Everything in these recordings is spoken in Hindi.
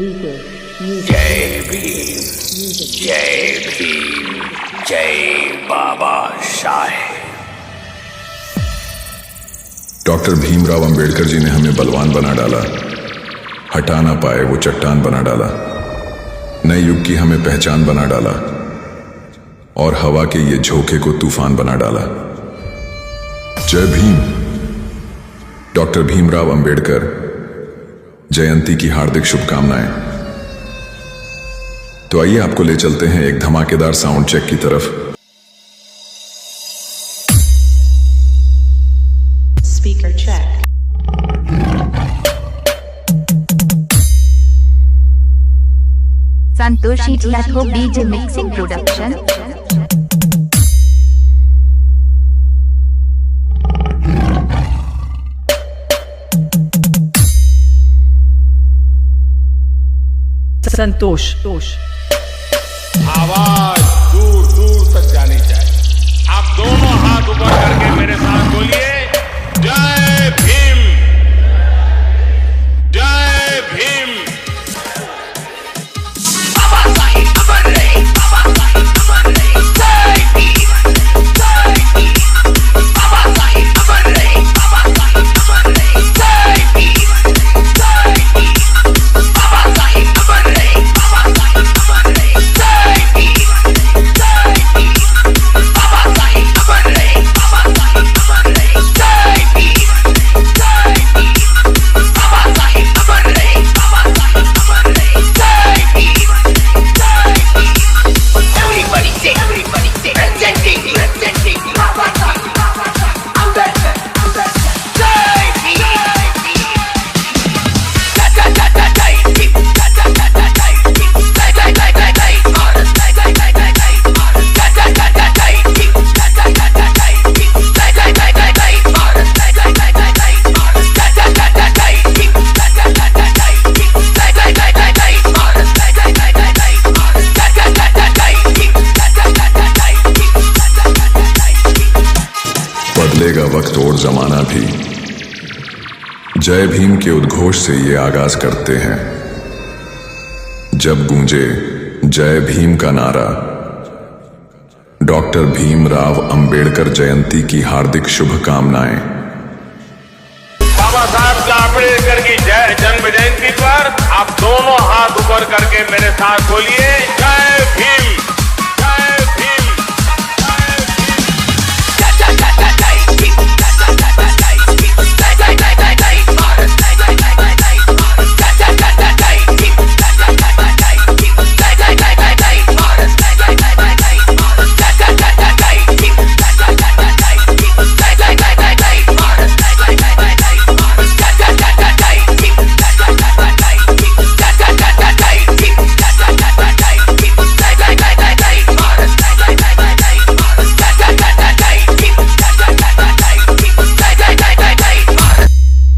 जय भीम, जय भीम, जय बाबा साहेब। डॉक्टर भीमराव अंबेडकर जी ने हमें बलवान बना डाला, हटा ना पाए वो चट्टान बना डाला। नए युग की हमें पहचान बना डाला और हवा के ये झोंके को तूफान बना डाला। जय भीम। डॉक्टर भीमराव अंबेडकर जयंती की हार्दिक शुभकामनाएं। तो आइए आपको ले चलते हैं एक धमाकेदार साउंड चेक की तरफ। Speaker check. संतोषी लखो बीज मिक्सिंग प्रोडक्शन। संतोष आवाज दूर दूर तक जानी चाहिए। आप दोनों हाथ ऊपर करके मेरे साथ बोलिए, जय भीम, जय भीम। बदलेगा वक्त और जमाना भी, जय भीम के उद्घोष से ये आगाज करते हैं। जब गूंजे जय भीम का नारा, डॉक्टर भीमराव अंबेडकर जयंती की हार्दिक शुभकामनाएं। बाबा साहब आंबेडकर की जन्म जयंती पर आप दोनों हाथ ऊपर करके मेरे साथ बोलिए, जय भीम, जय भीम।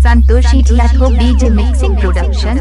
संतोषी लखो बीज मिक्सिंग प्रोडक्शन।